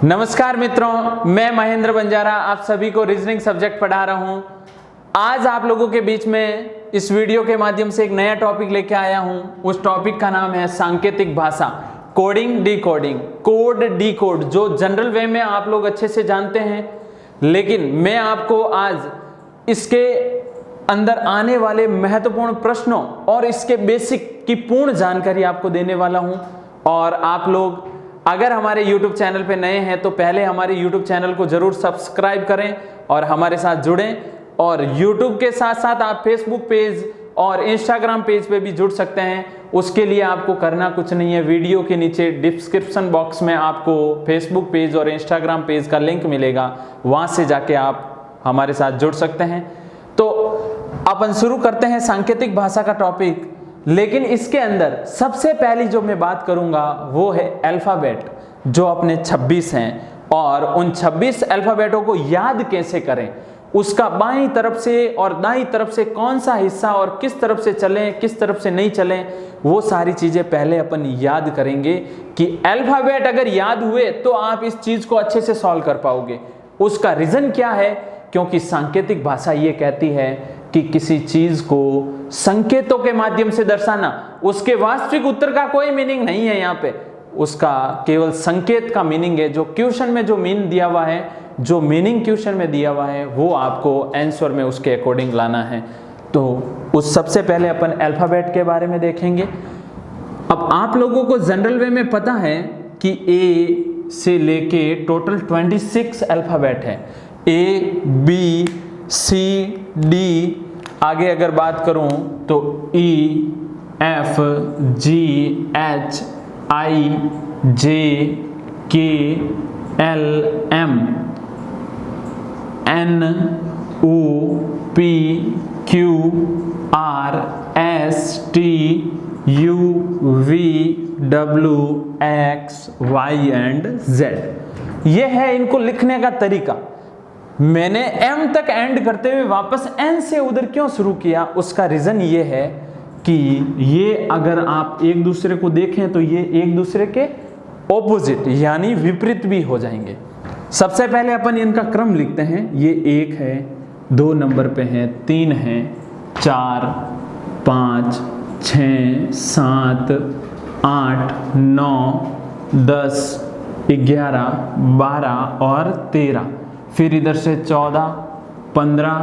नमस्कार मित्रों, मैं महेंद्र बंजारा आप सभी को रीजनिंग सब्जेक्ट पढ़ा रहा हूं। आज आप लोगों के बीच में इस वीडियो के माध्यम से एक नया टॉपिक लेके आया हूं। उस टॉपिक का नाम है सांकेतिक भाषा, कोडिंग डिकोडिंग, कोड डिकोड, जो जनरल वे में आप लोग अच्छे से जानते हैं, लेकिन मैं आपको आज इसके अंदर आने वाले महत्वपूर्ण प्रश्नों और इसके बेसिक की पूर्ण जानकारी आपको देने वाला हूं। और आप लोग अगर हमारे YouTube चैनल पे नए हैं तो पहले हमारे YouTube चैनल को जरूर सब्सक्राइब करें और हमारे साथ जुड़ें। और YouTube के साथ साथ आप Facebook पेज और Instagram पेज पे भी जुड़ सकते हैं। उसके लिए आपको करना कुछ नहीं है, वीडियो के नीचे डिस्क्रिप्शन बॉक्स में आपको Facebook पेज और Instagram पेज का लिंक मिलेगा, वहां से जाके आप हमारे साथ जुड़ सकते हैं। तो अपन शुरू करते हैं सांकेतिक भाषा का टॉपिक। लेकिन इसके अंदर सबसे पहली जो मैं बात करूंगा वो है अल्फाबेट, जो अपने 26 हैं, और उन 26 अल्फाबेटों को याद कैसे करें, उसका बाईं तरफ से और दाईं तरफ से कौन सा हिस्सा और किस तरफ से चलें किस तरफ से नहीं चलें, वो सारी चीजें पहले अपन याद करेंगे कि अल्फाबेट अगर याद हुए तो आप इस चीज को अच्छे से सॉल्व कर पाओगे। उसका रीजन क्या है? क्योंकि सांकेतिक भाषा ये कहती है कि किसी चीज को संकेतों के माध्यम से दर्शाना, उसके वास्तविक उत्तर का कोई मीनिंग नहीं है यहाँ पे, उसका केवल संकेत का मीनिंग है। जो क्वेश्चन में जो मीन दिया हुआ है, जो मीनिंग क्वेश्चन में दिया हुआ है, वो आपको आंसर में उसके अकॉर्डिंग लाना है। तो उस सबसे पहले अपन अल्फाबेट के बारे में देखेंगे। अब आप लोगों को जनरल वे में पता है कि ए से लेके टोटल 26 अल्फाबेट है, ए बी सी डी, आगे अगर बात करूं तो E F G H I J K L M N O P Q R S T U V W X Y and Z. ये है इनको लिखने का तरीका। मैंने एम तक एंड करते हुए वापस एन से उधर क्यों शुरू किया? उसका रीजन ये है कि ये अगर आप एक दूसरे को देखें तो ये एक दूसरे के ऑपोजिट यानी विपरीत भी हो जाएंगे। सबसे पहले अपन इनका क्रम लिखते हैं। ये 1 है, 2 नंबर पे है, 3 है, 4 5 6 7 8 9 10 11 12 और 13, फिर इधर से 14 15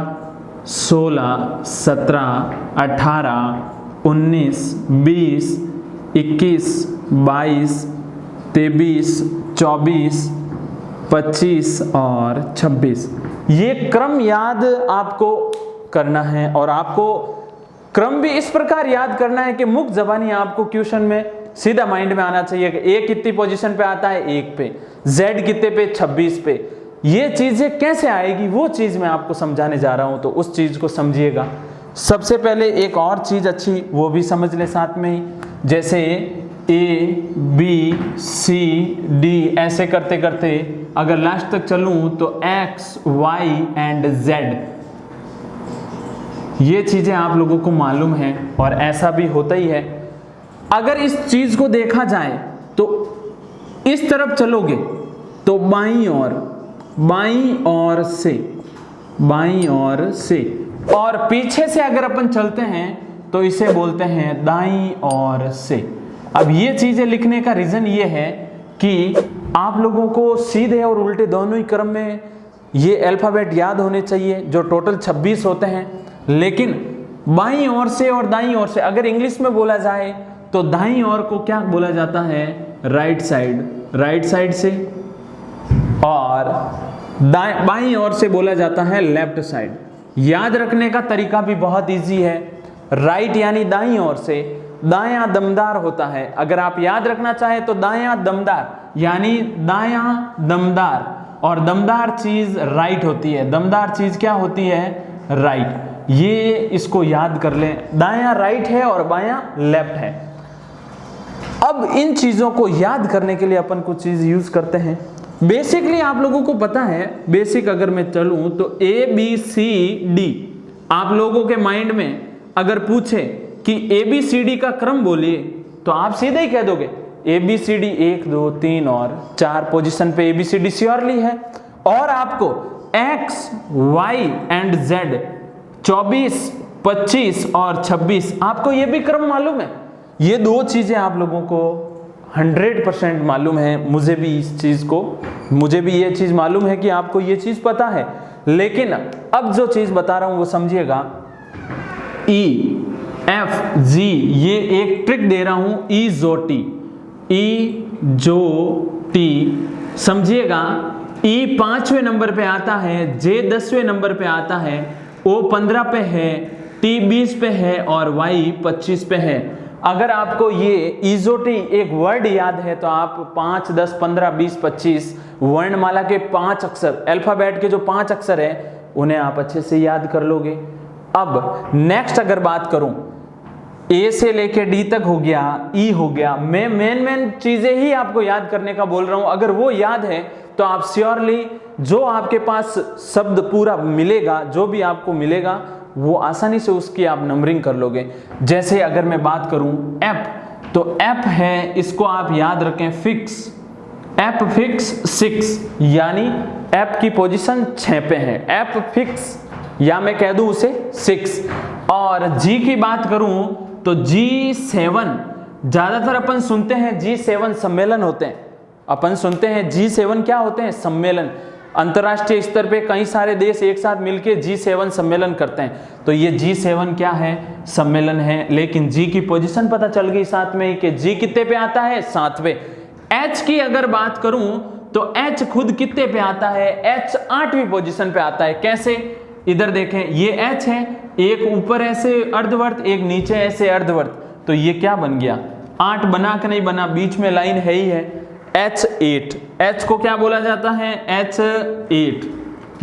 16 17 18 19 20 21 22 23 24 25 और 26। ये क्रम याद आपको करना है और आपको क्रम भी इस प्रकार याद करना है कि मुक्त ज़बानी आपको क्वेश्चन में सीधा माइंड में आना चाहिए कि ए कितनी पोजीशन पे आता है, 1 पे, जेड कितने पे, 26 पे। ये चीजें कैसे आएगी वो चीज मैं आपको समझाने जा रहा हूं, तो उस चीज को समझिएगा। सबसे पहले एक और चीज अच्छी वो भी समझ ले साथ में ही, जैसे ए बी सी डी ऐसे करते करते अगर लास्ट तक चलूं तो एक्स वाई एंड जेड, ये चीजें आप लोगों को मालूम है और ऐसा भी होता ही है। अगर इस चीज को देखा जाए तो इस तरफ चलोगे तो बाईं ओर से, और पीछे से अगर अपन चलते हैं तो इसे बोलते हैं दाईं ओर से। अब ये चीजें लिखने का रीजन ये है कि आप लोगों को सीधे और उल्टे दोनों ही क्रम में ये अल्फाबेट याद होने चाहिए, जो टोटल 26 होते हैं। लेकिन बाईं ओर से और दाईं ओर से अगर इंग्लिश में बोला जाए तो दाईं ओर को क्या बोला जाता है? राइट साइड से, और बाईं ओर से बोला जाता है लेफ्ट साइड। याद रखने का तरीका भी बहुत इजी है। राइट यानी दाईं ओर से, दायां दमदार होता है। अगर आप याद रखना चाहें तो दायां दमदार यानी दायां दमदार, और दमदार चीज राइट होती है। दमदार चीज क्या होती है? राइट। ये इसको याद कर लें, दायां राइट है और बायां लेफ्ट है। अब इन चीजों को याद करने के लिए अपन कुछ चीज यूज करते हैं। बेसिकली आप लोगों को पता है, बेसिक अगर मैं चलूं तो ए बी सी डी, आप लोगों के माइंड में अगर पूछे कि ए बी सी डी का क्रम बोलिए तो आप सीधे ही कह दोगे ABCD 1 2 3 और 4 पोजीशन पे ABCD श्योरली है। और आपको X Y एंड Z 24 25 और 26 आपको ये भी क्रम मालूम है। ये दो चीजें आप लोगों को 100% मालूम है। मुझे भी ये चीज मालूम है कि आपको ये चीज पता है। लेकिन अब जो चीज बता रहा हूं वो समझिएगा। E F G ये एक ट्रिक दे रहा हूं, E समझिएगा। E 5वें नंबर पे आता है, J 10वें नंबर पे आता है, O 15 पे है, T 20 पे है और Y 25 पे है। अगर आपको ये ईजोटी एक वर्ड याद है तो आप 5 10 15 20 25 वर्णमाला के 5 अक्षर, अल्फाबेट के जो 5 अक्षर है उन्हें आप अच्छे से याद कर लोगे। अब नेक्स्ट अगर बात करूं, ए से लेके डी तक हो गया, ई हो गया। मैं मेन चीजें ही आपको याद करने का बोल रहा हूं। अगर वो याद है तो आप श्योरली जो आपके पास शब्द पूरा मिलेगा, जो भी आपको मिलेगा वो आसानी से उसकी आप नंबरिंग कर लोगे। जैसे अगर मैं बात करूं एप, तो एप है, इसको आप याद रखें फिक्स, एप फिक्स 6, यानी एप की पोजीशन 6 पे है, एप फिक्स, या मैं कह दूं उसे 6। और जी की बात करूं तो G7, ज्यादातर अपन सुनते हैं G7 सम्मेलन होते हैं। अपन सुनते हैं G7 क्या होते हैं? सम्मेलन। अंतरराष्ट्रीय स्तर पे कई सारे देश एक साथ मिलके G7 सम्मेलन करते हैं। तो ये G7 क्या है? सम्मेलन है। लेकिन G की पोजीशन पता चल गई साथ में ही कि G कितने पे आता है? 7वें। H की अगर बात करूं तो H खुद कितने पे आता है? H 8वीं पोजीशन पे आता है। कैसे? इधर देखें, ये H है, एक ऊपर ऐसे अर्धवर्त, एक नीचे ऐसे अर्धवर्त, तो ये क्या बन गया? 8 बना के नहीं बना, बीच में लाइन है ही है, H8। H को क्या बोला जाता है? H8।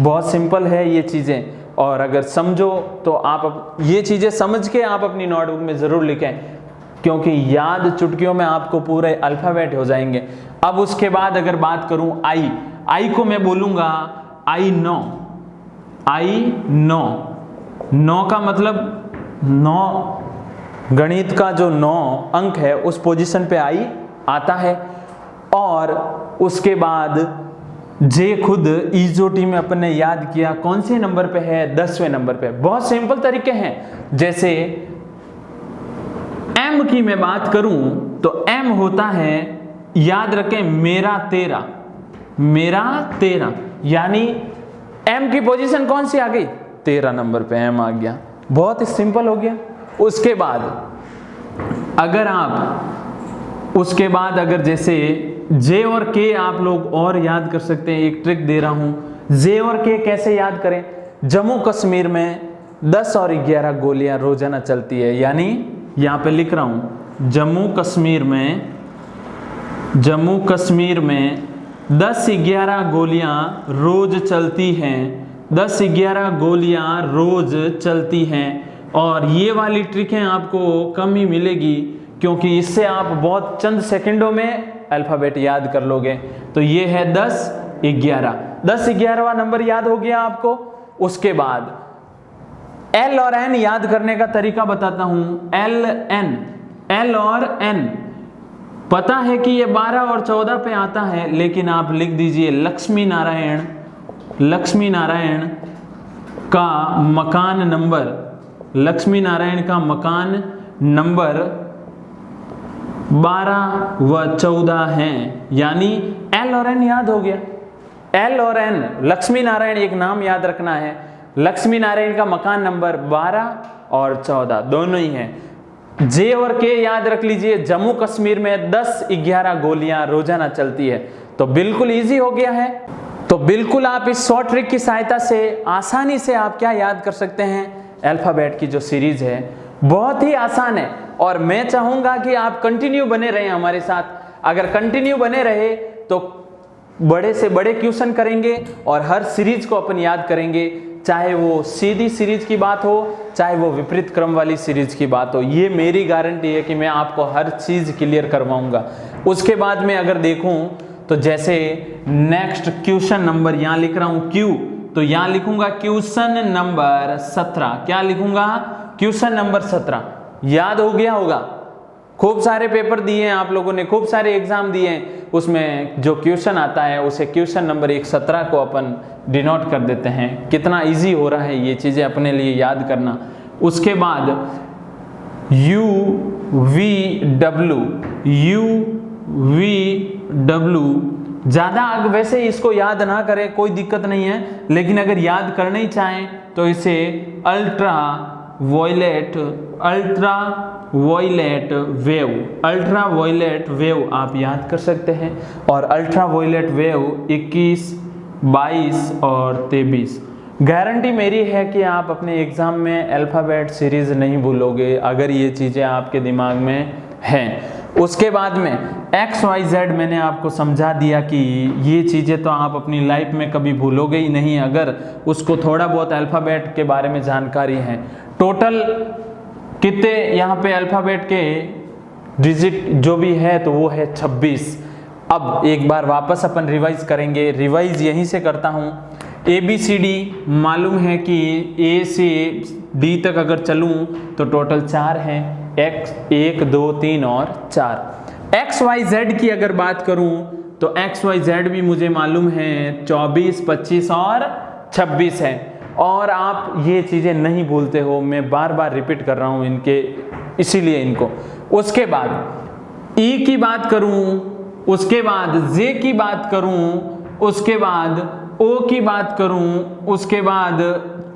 बहुत सिंपल है ये चीजें, और अगर समझो तो आप ये चीजें समझ के आप अपनी नोटबुक में जरूर लिखें, क्योंकि याद चुटकियों में आपको पूरे अल्फाबेट हो जाएंगे। अब उसके बाद अगर बात करूं आई को मैं बोलूंगा I9। नौ का मतलब 9, गणित का जो 9 अंक है उस पोजीशन पे आई आता है। और उसके बाद जे खुद ईजोटी में अपन ने याद किया कौन से नंबर पे है? 10वें नंबर पे। बहुत सिंपल तरीके हैं। जैसे एम की मैं बात करूं तो एम होता है, याद रखें, मेरा तेरा, यानी एम की पोजीशन कौन सी आ गई? 13 नंबर पे एम आ गया। बहुत ही सिंपल हो गया। उसके बाद अगर जैसे जे और के आप लोग और याद कर सकते हैं। एक ट्रिक दे रहा हूं, जे और के कैसे याद करें? जम्मू कश्मीर में 10 और 11 गोलियां रोजाना चलती है, यानी यहां पे लिख रहा हूं जम्मू कश्मीर में 10-11 गोलियां रोज चलती हैं, 10-11 गोलियां रोज चलती हैं। और ये वाली ट्रिकें आपको कम ही मिलेगी, क्योंकि इससे आप बहुत चंद सेकंडों में अल्फाबेट याद कर लोगे। तो ये है 10-11वां नंबर याद हो गया आपको। उसके बाद एल और एन याद करने का तरीका बताता हूं। एल और एन पता है कि ये 12 और 14 पे आता है, लेकिन आप लिख दीजिए लक्ष्मी नारायण का मकान नंबर 12 व 14 हैं, यानी एल और एन याद हो गया। एल और एन, लक्ष्मी नारायण एक नाम याद रखना है, लक्ष्मी नारायण का मकान नंबर 12 और 14 दोनों ही हैं। जे और के याद रख लीजिए, जम्मू कश्मीर में 10-11 गोलियां रोजाना चलती है। तो बिल्कुल इजी हो गया है। तो बिल्कुल आप इस शॉर्ट ट्रिक की सहायता से आसानी से आप क्या याद कर सकते हैं? अल्फाबेट की जो सीरीज है बहुत ही आसान है, और मैं चाहूंगा कि आप कंटिन्यू बने रहें हमारे साथ। अगर कंटिन्यू बने रहे तो बड़े से बड़े क्वेश्चन करेंगे और हर सीरीज को अपन याद करेंगे, चाहे वो सीधी सीरीज की बात हो, चाहे वो विपरीत क्रम वाली सीरीज की बात हो। ये मेरी गारंटी है कि मैं आपको हर चीज क्लियर करवाऊंगा। उसके बाद में अगर देखूं तो जैसे नेक्स्ट क्वेश्चन नंबर यहां लिख रहा हूं क्यू, तो यहां लिखूंगा क्वेश्चन नंबर 17। क्या लिखूंगा? Question number 17। याद हो गया होगा? खूब सारे पेपर दिए हैं आप लोगों ने, खूब सारे एग्जाम दिए हैं, उसमें जो क्वेश्चन आता है उसे क्वेश्चन नंबर 117 को अपन डिनोट कर देते हैं। कितना इजी हो रहा है ये चीज़ें अपने लिए याद करना। उसके बाद UVW ज़्यादा वैसे इसको याद ना करें कोई दिक्कत नहीं है, लेकिन अगर याद करना ही चाहें तो इसे अल्ट्रा वायलेट वेव आप याद कर सकते हैं। और अल्ट्रा वायलेट वेव 21, 22 और 23 गारंटी मेरी है कि आप अपने एग्जाम में अल्फ़ाबेट सीरीज नहीं भूलोगे अगर ये चीज़ें आपके दिमाग में हैं। उसके बाद में XYZ मैंने आपको समझा दिया कि ये चीज़ें तो आप अपनी लाइफ में कभी भूलोगे ही नहीं अगर उसको थोड़ा बहुत अल्फ़ाबेट के बारे में जानकारी है। टोटल कितने यहाँ पे अल्फ़ाबेट के डिजिट जो भी है तो वो है 26। अब एक बार वापस अपन रिवाइज करेंगे, रिवाइज यहीं से करता हूँ। ABCD मालूम है कि A से D तक अगर चलूँ तो टोटल 4 हैं, X 1 2 3 और 4। XYZ की अगर बात करूँ तो XYZ भी मुझे मालूम है 24, 25 और 26 है। और आप ये चीज़ें नहीं भूलते हो, मैं बार बार रिपीट कर रहा हूँ इनके, इसीलिए इनको। उसके बाद E की बात करूँ, उसके बाद J की बात करूँ, उसके बाद O की बात करूँ, उसके बाद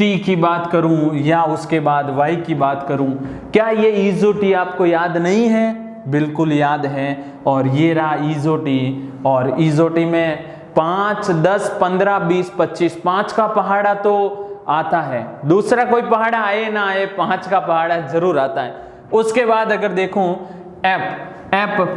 T की बात करूँ या उसके बाद Y की बात करूँ, क्या ये ईजो टी आपको याद नहीं है? बिल्कुल याद है। और ये रहा ईजो टी, और ईजो टी में 5, 10, 15, 20, 25 5 का पहाड़ा तो आता है, दूसरा कोई पहाड़ा आए ना आए 5 का पहाड़ा जरूर आता है। उसके बाद अगर देखूं एप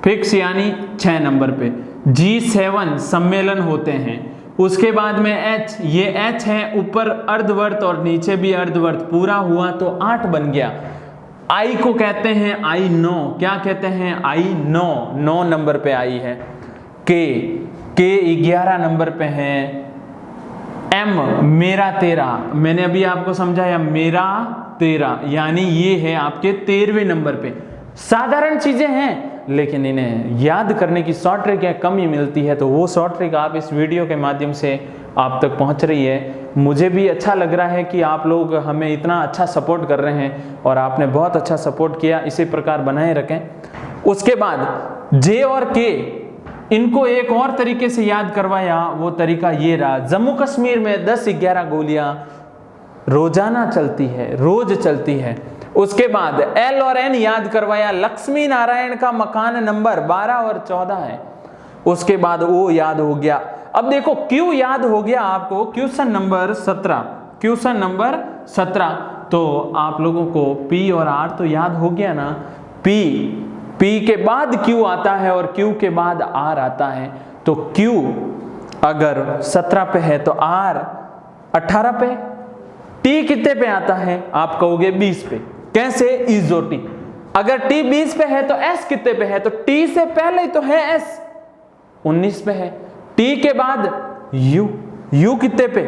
फिक्स यानी 6 नंबर पे, G7 सम्मेलन होते हैं। उसके बाद में H, ये H है ऊपर अर्धवर्त और नीचे भी अर्धवर्त, पूरा हुआ तो 8 बन गया। I को कहते हैं I 9, क्या कहते हैं I 9 नंबर पे आई है। K 11 नंबर पे है। M मेरा तेरा, मैंने अभी आपको समझाया मेरा तेरा, यानी ये है आपके 13वें नंबर पे। साधारण चीजें हैं लेकिन इन्हें याद करने की शॉर्ट ट्रिक कम ही मिलती है, तो वो शॉर्ट ट्रिक आप इस वीडियो के माध्यम से आप तक पहुंच रही है। मुझे भी अच्छा लग रहा है कि आप लोग हमें इतना अच्छा सपोर्ट कर रहे हैं और आपने बहुत अच्छा सपोर्ट किया, इसी प्रकार बनाए रखें। उसके बाद J और K, इनको एक और तरीके से याद करवाया, वो तरीका ये रहा। जम्मू कश्मीर में 10-11 गोलियां रोजाना चलती है, रोज चलती है। उसके बाद L और N याद करवाया, लक्ष्मी नारायण का मकान नंबर 12 और 14 है। उसके बाद O याद हो गया। अब देखो Q याद हो गया आपको, क्वेश्चन नंबर 17, तो आप लोगों को P और R तो याद हो गया ना। P के बाद Q आता है और Q के बाद R आता है, तो Q अगर 17 पे है तो R 18 पे। T कितने पे आता है? आप कहोगे 20 पे। कैसे? ईजो टी। अगर T 20 पे है तो S कितने पे है? तो T से पहले तो है S 19 पे है। T के बाद U कितने पे?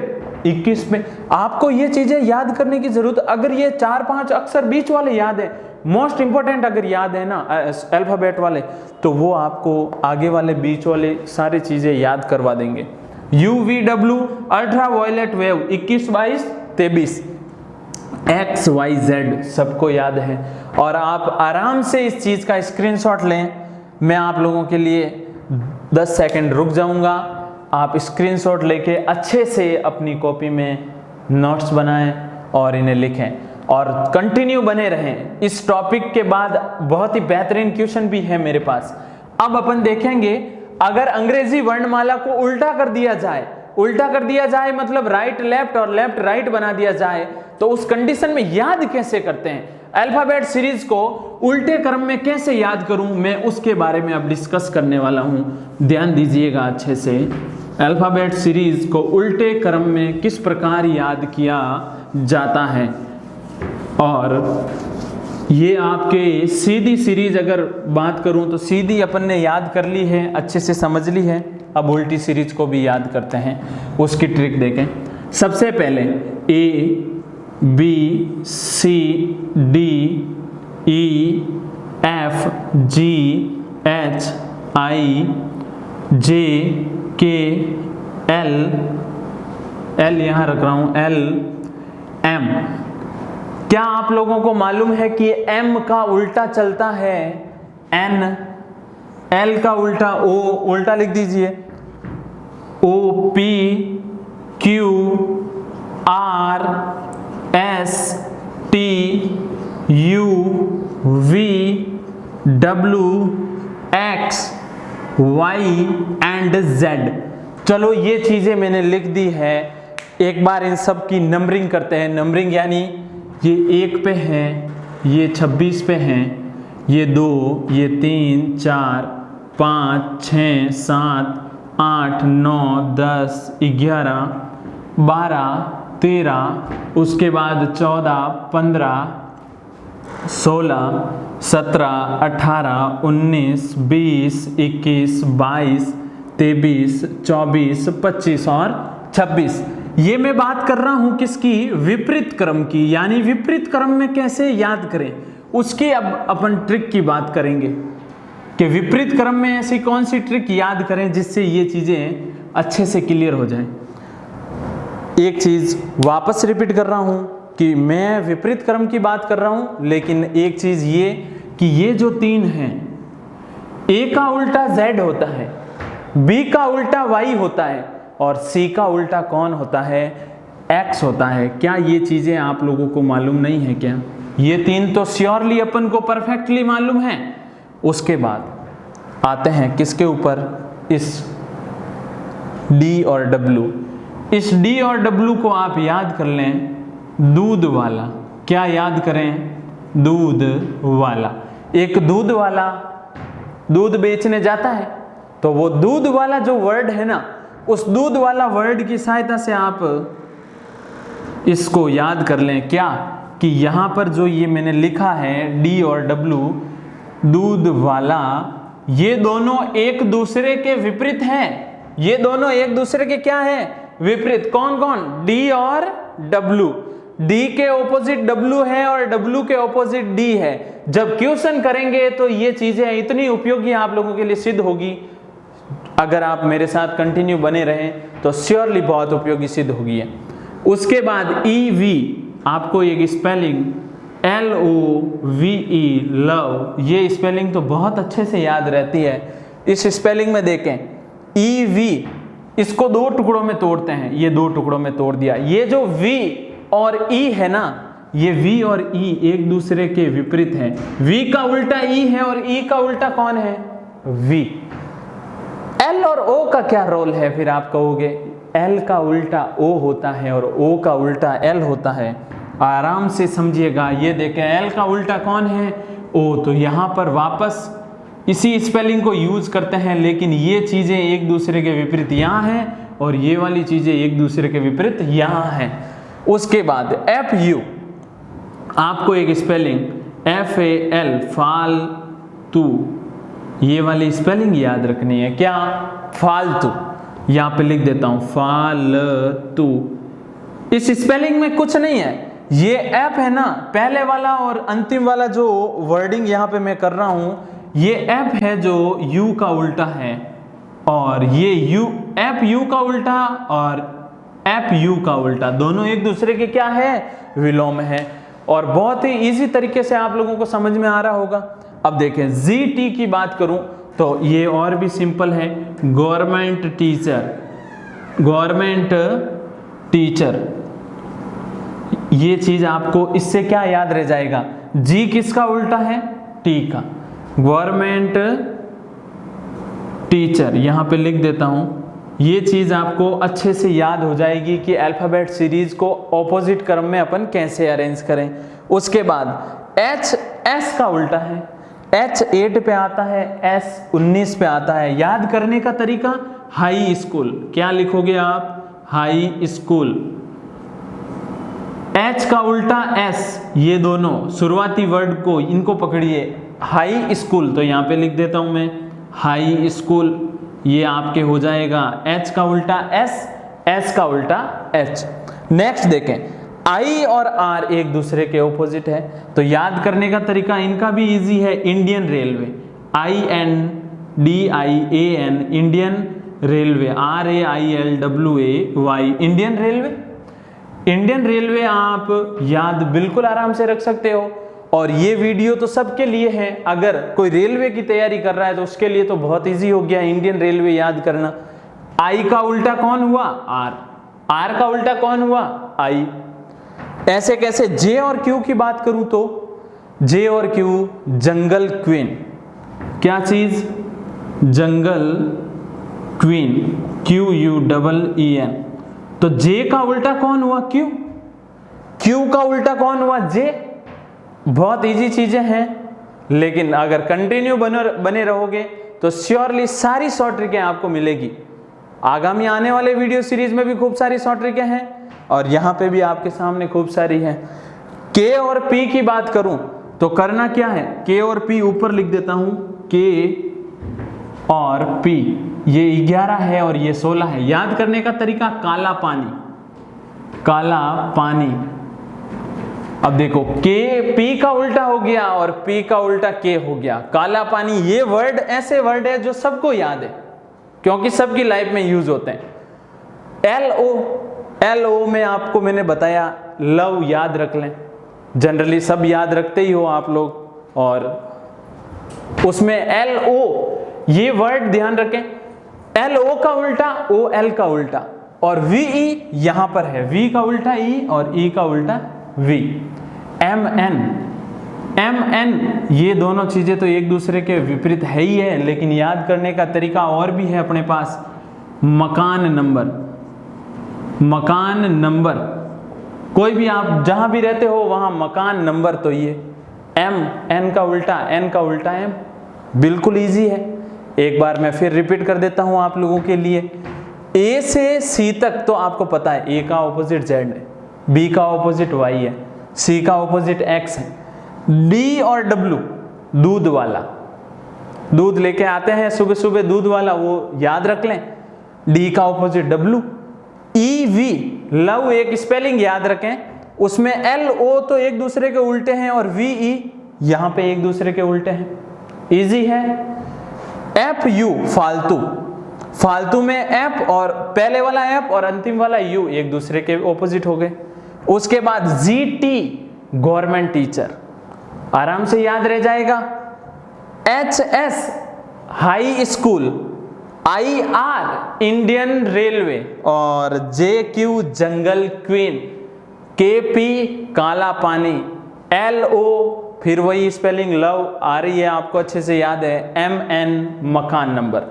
21 पे। आपको ये चीजें याद करने की जरूरत, अगर ये 4-5 अक्षर बीच वाले याद है, मोस्ट इंपॉर्टेंट अगर याद है ना अल्फाबेट वाले, तो वो आपको आगे वाले बीच वाले सारी चीजें याद करवा देंगे। UVW ultraviolet wave 21, 22, 23, XYZ सबको याद है। और आप आराम से इस चीज का स्क्रीनशॉट लें। मैं आप लोगों के लिए 10 सेकंड रुक जाऊंगा, आप स्क्रीनशॉट लेके अच्छे से अपनी कॉपी में नोट्स बनाएं और इन्हें लिखें और कंटिन्यू बने रहें। इस टॉपिक के बाद बहुत ही बेहतरीन क्वेश्चन भी है मेरे पास। अब अपन देखेंगे अगर अंग्रेजी वर्णमाला को उल्टा कर दिया जाए, मतलब राइट लेफ्ट और लेफ्ट राइट बना दिया जाए, तो उस कंडीशन में याद कैसे करते हैं, अल्फाबेट सीरीज को उल्टे क्रम में कैसे याद करूं, मैं उसके बारे में अब डिस्कस करने वाला हूं। ध्यान दीजिएगा अच्छे से। अल्फाबेट सीरीज को उल्टे क्रम में किस प्रकार याद किया जाता है। और ये आपके सीधी सीरीज अगर बात करूं तो सीधी अपन ने याद कर ली है, अच्छे से समझ ली है। अब उल्टी सीरीज को भी याद करते हैं, उसकी ट्रिक देखें। सबसे पहले A B C D E FGHIJKL, L यहाँ रख रहा हूं, LM। क्या आप लोगों को मालूम है कि M का उल्टा चलता है N, L का उल्टा O, उल्टा लिख दीजिए OP, Q, R, S, T, U, V, W, X, Y and Z। चलो ये चीजें मैंने लिख दी है, एक बार इन सब की नंबरिंग करते हैं। नंबरिंग यानी ये 1 पे है, ये 26 पे है, ये 2, ये 3, 4, 5, 6, 7, 8, 9, 10, 11, 12, 13, उसके बाद 14, 15, 16, 17, 18, 19, 20, 21, 22, 23, 24, 25 और 26। ये मैं बात कर रहा हूं किसकी? विपरीत क्रम की। यानी विपरीत क्रम में कैसे याद करें, उसकी अब अपन ट्रिक की बात करेंगे कि विपरीत क्रम में ऐसी कौन सी ट्रिक याद करें जिससे ये चीजें अच्छे से क्लियर हो जाएं। एक चीज वापस रिपीट कर रहा हूं कि मैं विपरीत क्रम की बात कर रहा हूं, लेकिन एक चीज ये कि ये जो 3 हैं, A का उल्टा Z होता है, B का उल्टा Y होता है और C का उल्टा कौन होता है? X होता है। क्या ये चीजें आप लोगों को मालूम नहीं है क्या? ये 3 तो श्योरली अपन को परफेक्टली मालूम है। उसके बाद आते हैं किसके ऊपर? इस D और W। इस D और W को आप याद कर लें दूध वाला। क्या याद करें? दूध वाला। एक दूध वाला दूध बेचने जाता है, तो वो दूध वाला जो वर्ड है ना, उस दूध वाला वर्ड की सहायता से आप इसको याद कर लें। क्या कि यहां पर जो ये मैंने लिखा है D और W, दूध वाला, ये दोनों एक दूसरे के विपरीत हैं। ये दोनों एक दूसरे के क्या है? विपरीत। कौन कौन? D और W। D के ऑपोजिट W है और W के ऑपोजिट D है। जब क्वेश्चन करेंगे तो ये चीजें इतनी उपयोगी आप लोगों के लिए सिद्ध होगी। अगर आप मेरे साथ कंटिन्यू बने रहें तो श्योरली बहुत उपयोगी सिद्ध होगी है। उसके बाद EV, आपको एक स्पेलिंग LOVE, लव, ये स्पेलिंग तो बहुत अच्छे से याद रहती है। इस स्पेलिंग में देखें EV, इसको 2 टुकड़ों में तोड़ते हैं। ये 2 टुकड़ों में तोड़ दिया। ये जो V और E है ना, ये V और E एक दूसरे के विपरीत हैं। V का उल्टा E है और E का उल्टा कौन है? V। L और O का क्या रोल है? फिर आप कहोगे L का उल्टा O होता है और O का उल्टा L होता है। आराम से समझिएगा। ये देखें L का उल्टा कौन है? O। तो यहाँ पर वापस इसी स्पेलिंग को यूज करते हैं, लेकिन ये चीजें एक दूसरे के विपरीत यहाँ हैं और ये वाली चीजें एक दूसरे के विपरीत यहाँ हैं। उसके बाद FU, आपको एक स्पेलिंग FAL, फालतू, ये वाली स्पेलिंग याद रखनी है। क्या? फालतू। यहाँ पे लिख देता हूं फालतू। इस स्पेलिंग में कुछ नहीं है। ये F है ना, पहले वाला और अंतिम वाला जो वर्डिंग यहाँ पे मैं कर रहा हूं, ये F है जो U का उल्टा है, और ये FU का उल्टा और FU का उल्टा, दोनों एक दूसरे के क्या है? विलोम है। और बहुत ही इजी तरीके से आप लोगों को समझ में आ रहा होगा। अब देखें GT की बात करूं तो ये और भी सिंपल है। गवर्नमेंट टीचर, गवर्नमेंट टीचर, ये चीज आपको इससे क्या याद रह जाएगा? G किसका उल्टा है? T का। गवर्नमेंट टीचर यहां पे लिख देता हूं। ये चीज आपको अच्छे से याद हो जाएगी कि अल्फाबेट सीरीज को ऑपोजिट क्रम में अपन कैसे अरेंज करें। उसके बाद H, S का उल्टा है। H 8 पे आता है, S 19 पे आता है। याद करने का तरीका हाई स्कूल। क्या लिखोगे आप? High school. H का उल्टा S, ये दोनों शुरुआती वर्ड को इनको पकड़िए, हाई स्कूल, तो यहाँ पे लिख देता हूं मैं हाई स्कूल। ये आपके हो जाएगा H का उल्टा S, S का उल्टा H। नेक्स्ट देखें आई और आर एक दूसरे के ऑपोजिट है, तो याद करने का तरीका इनका भी इजी है। Indian railway, INDIAN, Indian railway, RAILWAY, Indian railway. Indian railway आप याद बिल्कुल आराम से रख सकते हो। और ये वीडियो तो सबके लिए है, अगर कोई रेलवे की तैयारी कर रहा है तो उसके लिए तो बहुत इजी हो गया इंडियन रेलवे याद करना। आई का उल्टा कौन हुआ? आर। आर का उल्टा कौन हुआ? आई। ऐसे कैसे? जे और क्यू की बात करूं तो जे और क्यू, जंगल क्वीन। क्या चीज? जंगल क्वीन, QUEEN। तो जे का उल्टा कौन हुआ? क्यू। क्यू का उल्टा कौन हुआ? जे। बहुत इजी चीजें हैं, लेकिन अगर कंटिन्यू बने रहोगे तो श्योरली सारी शॉर्ट ट्रिकें आपको मिलेगी। आगामी आने वाले वीडियो सीरीज में भी खूब सारी शॉर्ट ट्रिकें हैं और यहां पे भी आपके सामने खूब सारी हैं। के और पी की बात करूं तो करना क्या है? के और पी ऊपर लिख देता हूं, के और पी, ये 11 है और ये 16 है। याद करने का तरीका, काला पानी, काला पानी। अब देखो, के पी का उल्टा हो गया और पी का उल्टा के हो गया। काला पानी, ये वर्ड ऐसे वर्ड है जो सबको याद है क्योंकि सबकी लाइफ में यूज होते हैं। LO में आपको मैंने बताया लव, याद रख लें। जनरली सब याद रखते ही हो आप लोग। और उसमें LO, ये वर्ड ध्यान रखें, LO का उल्टा OL का उल्टा, और VE यहां पर है, V का उल्टा E और E का उल्टा V। MN, ये दोनों चीजें तो एक दूसरे के विपरीत है ही है, लेकिन याद करने का तरीका और भी है अपने पास। मकान नंबर, मकान नंबर, कोई भी आप जहां भी रहते हो वहां मकान नंबर, तो ये N का उल्टा M, बिल्कुल इजी है। एक बार मैं फिर रिपीट कर देता हूं आप लोगों के लिए। A से C तक तो आपको पता है, A का ऑपोजिट Z है, B का ऑपोजिट Y है, C का ऑपोजिट X है। D और W, दूध वाला, दूध लेके आते हैं सुबह सुबह, दूध वाला, वो याद रख लें। D का ऑपोजिट W। EV, लव, एक स्पेलिंग याद रखें, उसमें LO तो एक दूसरे के उल्टे हैं और VE यहां पे एक दूसरे के उल्टे हैं, इजी है। FU, फालतू, फालतू में F और पहले वाला F और अंतिम वाला U एक दूसरे के ऑपोजिट हो गए। उसके बाद GT, गवर्नमेंट टीचर, आराम से याद रह जाएगा। HS, high school, IR, Indian railway, और JQ, जंगल क्वीन, KP, काला पानी, LO, फिर वही स्पेलिंग लव आ रही है आपको अच्छे से याद है, MN, मकान नंबर।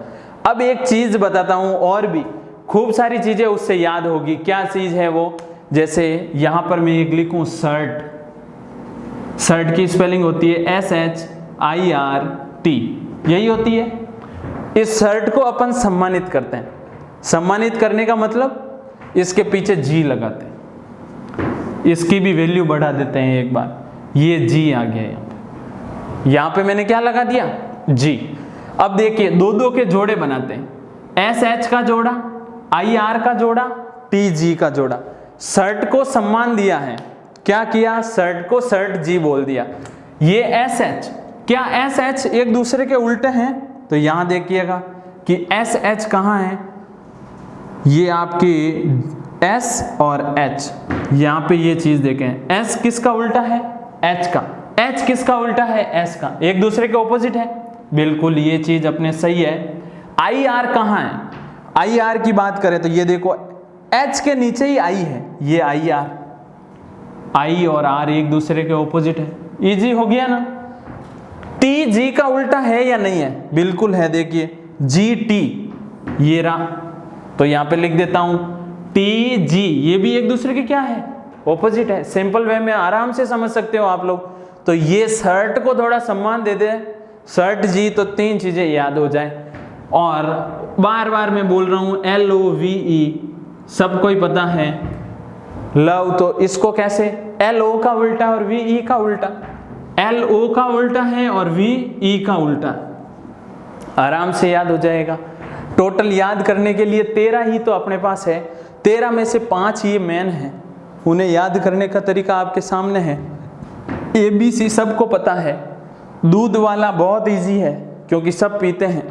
अब एक चीज बताता हूं, और भी खूब सारी चीजें उससे याद होगी। क्या चीज है वो? जैसे यहां पर मैं एक लिखूं शर्ट, शर्ट की स्पेलिंग होती है SHIRT, यही होती है। इस शर्ट को अपन सम्मानित करते हैं। सम्मानित करने का मतलब इसके पीछे G लगाते हैं, इसकी भी वैल्यू बढ़ा देते हैं एक बार, ये G आ गया यहाँ पे मैंने क्या लगा दिया? G। अब देखिए, दो के जोड़े बनाते हैं, SH का जोड़ा, IR का जोड़ा, TG का जोड़ा। शर्ट को सम्मान दिया है, क्या किया? शर्ट को शर्ट G बोल दिया। ये SH, क्या SH एक दूसरे के उल्टे हैं? तो यहां देखिएगा कि SH कहां है, ये आपकी S और H, यहां पे ये चीज देखें, S किसका उल्टा है? H का। H किसका उल्टा है? S का। एक दूसरे के ऑपोजिट है, बिल्कुल ये चीज अपने सही है। IR कहां है? IR की बात करें तो ये देखो, H के नीचे ही I है, ये IR। I और R एक दूसरे के ऑपोजिट है, इजी हो गया ना। TG का उल्टा है या नहीं है? बिल्कुल है, देखिए GT, ये रहा, तो यहां पे लिख देता हूं TG, ये भी एक दूसरे के क्या है? ऑपोजिट है। सिंपल वे में आराम से समझ सकते हो आप लोग। तो ये शर्ट को थोड़ा सम्मान दे दे, शर्ट G, तो तीन चीजें याद हो जाए। और बार बार मैं बोल रहा हूं LOVE, सबको ही पता है। लव, तो इसको कैसे? LO का उल्टा और VE का उल्टा, LO का उल्टा है और VE का उल्टा, आराम से याद हो जाएगा। टोटल याद करने के लिए 13 ही तो अपने पास है, 13 में से 5 ये मेन है, उन्हें याद करने का तरीका आपके सामने है। ABC सबको पता है। दूध वाला बहुत इजी है क्योंकि सब पीते हैं।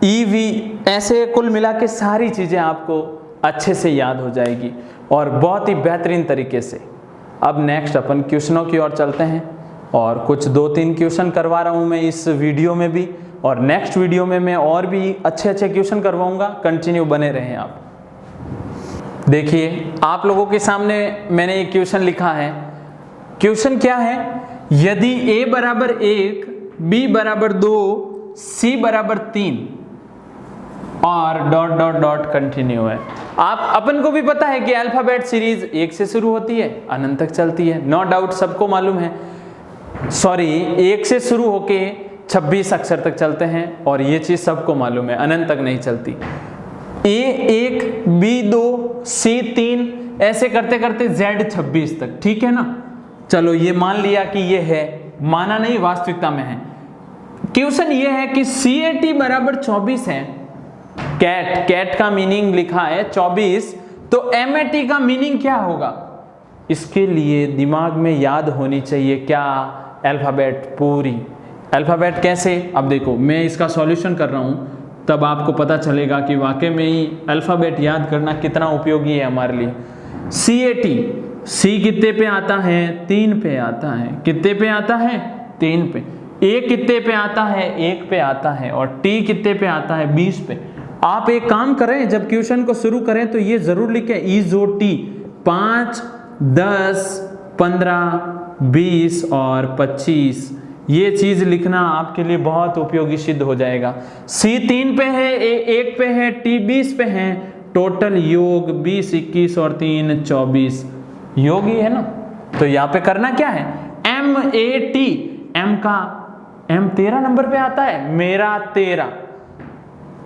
EV, ऐसे कुल मिला के सारी चीज़ें आपको अच्छे से याद हो जाएगी और बहुत ही बेहतरीन तरीके से। अब नेक्स्ट अपन क्वेश्चनों की ओर चलते हैं और कुछ 2-3 क्वेश्चन करवा रहा हूँ मैं इस वीडियो में भी, और नेक्स्ट वीडियो में मैं और भी अच्छे क्वेश्चन करवाऊँगा। कंटिन्यू बने रहें आप। देखिए आप लोगों के सामने मैंने एक क्वेश्चन लिखा है। क्वेश्चन क्या है? यदि A बराबर 1, B बराबर 2, C बराबर 3 और डॉट डॉट डॉट कंटिन्यू है। आप अपन को भी पता है कि अल्फाबेट सीरीज 1 से शुरू होती है, अनंत तक चलती है। नो डाउट सबको मालूम है। सॉरी, 1 से शुरू होके 26 अक्षर तक चलते हैं और ये चीज सबको मालूम है, अनंत तक नहीं चलती। A1, B2, C3 ऐसे करते करते Z26 तक, ठीक है ना। चलो ये मान लिया कि ये है, माना नहीं, वास्तविकता में है। क्वेश्चन ये है कि CAT बराबर 24 है। कैट का मीनिंग लिखा है 24, तो MAT का मीनिंग क्या होगा? इसके लिए दिमाग में याद होनी चाहिए क्या? अल्फाबेट पूरी। अल्फाबेट कैसे? अब देखो मैं इसका सॉल्यूशन कर रहा हूँ, तब आपको पता चलेगा कि वाकई में ही अल्फाबेट याद करना कितना उपयोगी है हमारे लिए। CAT, C कितने पे आता है? 3 पे आता है। कितने पे आता है? 3 पे। A कितने पे आता है? 1 पे आता है। और T कितने पे आता है? 20 पे। आप एक काम करें, जब क्वेश्चन को शुरू करें तो ये जरूर लिखें ISO-T 5, 10, 15, 20 और 25। ये चीज लिखना आपके लिए बहुत उपयोगी सिद्ध हो जाएगा। C 3 पे है, A 1 पे है, T 20 पे है। टोटल योग 20, 21 और 3 24 योग ही है ना। तो यहाँ पे करना क्या है? MAT, M 13 नंबर पे आता है, मेरा 13।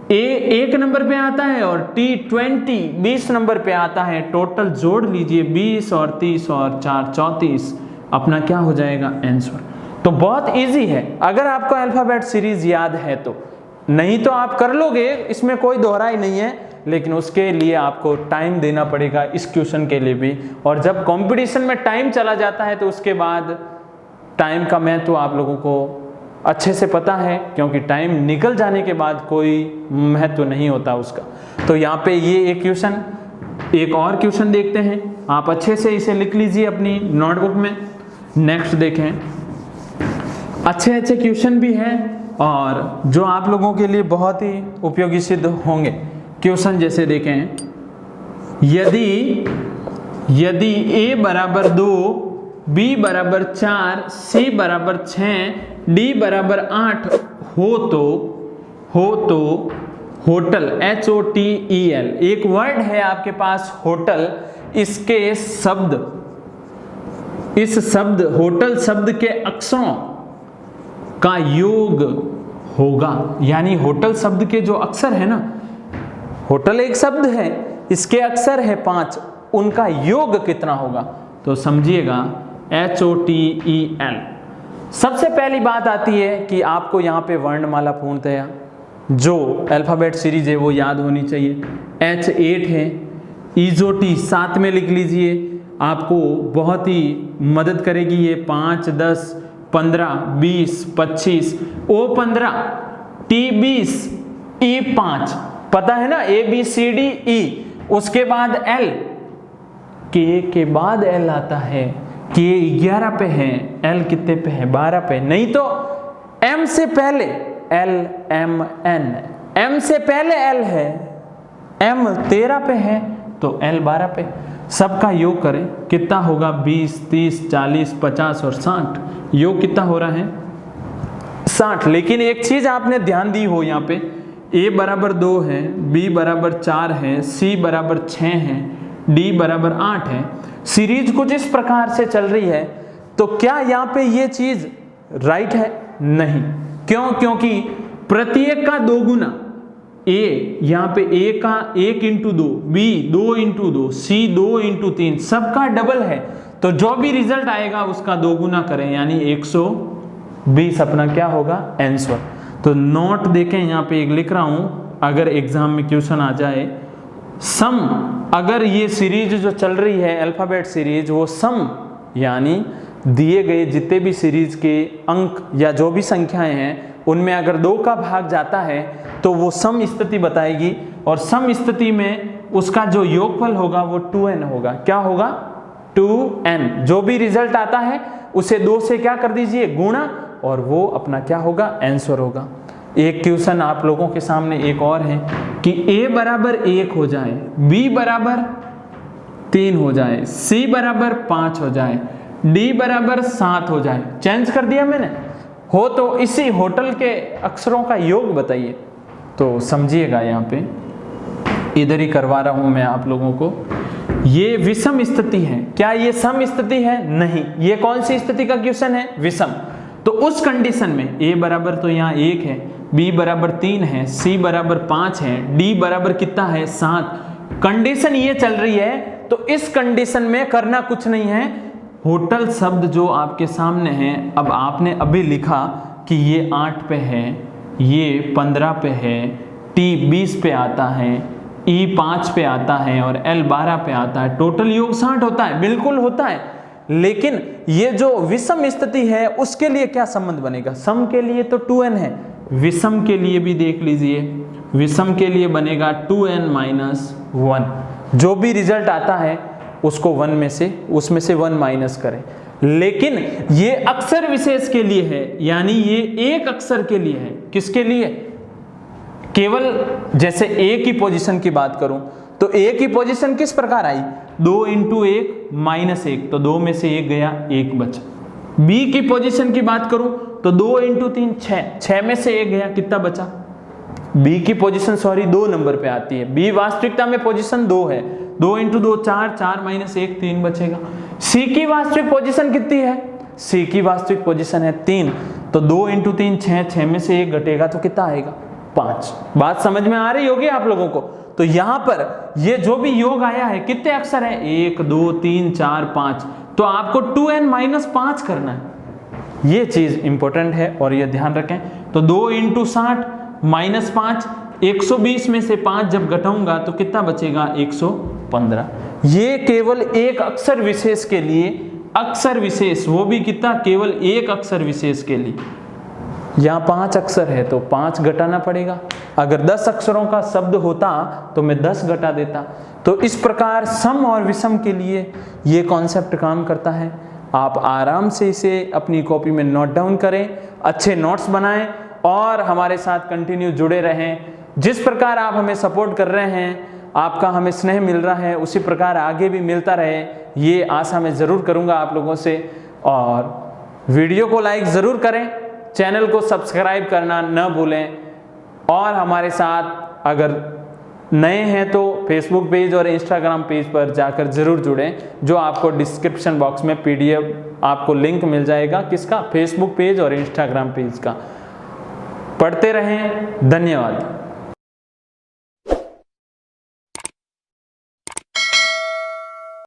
A 1 नंबर पे आता है और T 20 नंबर पे आता है। टोटल जोड़ लीजिए 20 और 30 और 4 34, अपना क्या हो जाएगा? आंसर। तो बहुत इजी है अगर आपको अल्फाबेट सीरीज याद है तो। नहीं तो आप कर लोगे, इसमें कोई दोहराई नहीं है, लेकिन उसके लिए आपको टाइम देना पड़ेगा इस क्वेश्चन के लिए भी। और जब कंपटीशन में टाइम चला जाता है तो उसके बाद टाइम का महत्व आप लोगों को अच्छे से पता है, क्योंकि टाइम निकल जाने के बाद कोई महत्व नहीं होता उसका। तो यहाँ पे ये एक क्वेश्चन, एक और क्वेश्चन देखते हैं। आप अच्छे से इसे लिख लीजिए अपनी नोटबुक में। नेक्स्ट देखें, अच्छे क्वेश्चन भी हैं और जो आप लोगों के लिए बहुत ही उपयोगी सिद्ध होंगे। क्वेश्चन जैसे देखें, यदि A बराबर 2, B बराबर 4, C बराबर 6, D बराबर 8 हो तो होटल, HOTEL एक वर्ड है आपके पास होटल, इसके शब्द, इस शब्द होटल शब्द के अक्षरों का योग होगा। यानी होटल शब्द के जो अक्षर है ना, होटल एक शब्द है, इसके अक्षर है 5, उनका योग कितना होगा? तो समझिएगा HOTEL। सबसे पहली बात आती है कि आपको यहाँ पे वर्णमाला पूर्णतया जो अल्फाबेट सीरीज है वो याद होनी चाहिए। H 8 है, ISO-T 7 में लिख लीजिए, आपको बहुत ही मदद करेगी ये। 5, 10, 15, 20, 25, O 15, T 20, E 5, पता है ना, ABCDE। उसके बाद L, K के बाद L आता है, K 11 पे है, L कितने पे है? 12 पे। नहीं तो M से पहले LMN, M से पहले L है, M 13 पे है तो L 12 पे। सबका योग करें, कितना होगा? 20, 30, 40, 50 और 60। योग कितना हो रहा है? 60। लेकिन एक चीज आपने ध्यान दी हो, यहाँ पे A बराबर 2 है, B बराबर 4 है, C बराबर 6 है, D बराबर 8 है। सीरीज कुछ इस प्रकार से चल रही है, तो क्या यहाँ पे ये चीज राइट है? नहीं। क्यों? क्योंकि प्रत्येक का 2 गुना। A, यहाँ पे A का 1 × 2, B 2 × 2, C 2 × 3, सबका डबल है। तो जो भी रिजल्ट आएगा उसका 2 गुना करें, यानी 120 अपना क्या होगा? आंसर। तो नोट देखें, यहाँ पे एक लिख रहा हूं, अगर एग्जाम में क्वेश्चन आ जाए सम, अगर ये सीरीज जो चल रही है अल्फाबेट सीरीज, वो सम यानी दिए गए जितने भी सीरीज के अंक या जो भी संख्याएं हैं उनमें अगर 2 का भाग जाता है तो वो सम स्थिति बताएगी, और सम स्थिति में उसका जो योगफल होगा वो 2n होगा। क्या होगा? 2n। जो भी रिजल्ट आता है उसे 2 से क्या कर दीजिए, गुणा, और वो अपना क्या होगा, आंसर होगा। एक क्वेश्चन आप लोगों के सामने एक और है कि a बराबर 1 हो जाए, b बराबर 3 हो जाए, c बराबर 5 हो जाए, d बराबर 7 हो जाए। चेंज कर दिया मैंने, हो तो इसी होटल के अक्षरों का योग बताइए। तो समझिएगा, यहाँ पे इधर ही करवा रहा हूं मैं आप लोगों को। ये विषम स्थिति है। क्या ये सम स्थिति है? नहीं। ये कौन सी स्थिति का क्वेश्चन है? विषम। तो उस कंडीशन में a बराबर तो यहाँ 1 है, b बराबर 3 है, c बराबर 5 है, d बराबर कितना है, 7। कंडीशन ये चल रही है, तो इस कंडीशन में करना कुछ नहीं है। होटल शब्द जो आपके सामने है, अब आपने अभी लिखा कि ये 8 पे है, ये 15 पे है, t 20 पे आता है, e 5 पे आता है और l 12 पे आता है। टोटल योग 60 होता है, बिल्कुल होता है। लेकिन ये जो विषम स्थिति है उसके लिए क्या संबंध बनेगा? सम के लिए तो 2n है, विषम के लिए भी देख लीजिए। विषम के लिए बनेगा 2n माइनस 1। जो भी रिजल्ट आता है उसको उसमें से 1 माइनस करें। लेकिन ये अक्षर विशेष के लिए है, यानी ये एक अक्षर के लिए है। किसके लिए? केवल जैसे a की पोजीशन की बात करूं तो a की पोजीशन किस प्रकार आई? 2 × 1 माइनस 1, तो 2 में से 1 गया, 1 बचा। b की पोजीशन की बात करूं तो 2 × 3 6, 6 में से 1 गया, कितना बचा? b की पोजीशन 2 नंबर पे आती है। b वास्तविकता में पोजीशन 2 है, 2 × 2 4, 4 माइनस 1 3 बचेगा। c की वास्तविक पोजीशन कितनी है? c की वास्तविक पोजीशन है 3, तो 2 × 3 6, 6 में से 1 घटेगा तो कितना आएगा? 5। बात समझ में आ रही होगी आप लोगों को? तो यहां पर ये जो भी योग आया है, कितने अक्षर है? 1 2 3 4 5, तो आपको 2n माइनस 5 करना है। ये चीज इंपॉर्टेंट है और ये ध्यान रखें। तो 2 × 60 माइनस 5, 120 में से 5 जब घटाऊंगा तो कितना बचेगा? 115। ये केवल एक अक्षर विशेष के लिए, अक्षर विशेष वो भी कितना? केवल एक अक्षर विशेष के लिए। यहाँ 5 अक्षर है तो 5 घटाना पड़ेगा। अगर 10 अक्षरों का शब्द होता तो मैं 10 घटा देता। तो इस प्रकार सम और विषम के लिए ये कॉन्सेप्ट काम करता है। आप आराम से इसे अपनी कॉपी में नोट डाउन करें, अच्छे नोट्स बनाएं और हमारे साथ कंटिन्यू जुड़े रहें। जिस प्रकार आप हमें सपोर्ट कर रहे हैं, आपका हमें स्नेह मिल रहा है, उसी प्रकार आगे भी मिलता रहे, ये आशा मैं ज़रूर करूँगा आप लोगों से। और वीडियो को लाइक ज़रूर करें, चैनल को सब्सक्राइब करना न भूलें, और हमारे साथ अगर नए हैं तो फेसबुक पेज और इंस्टाग्राम पेज पर जाकर ज़रूर जुड़ें, जो आपको डिस्क्रिप्शन बॉक्स में PDF आपको लिंक मिल जाएगा। किसका? फेसबुक पेज और इंस्टाग्राम पेज का। पढ़ते रहें। धन्यवाद।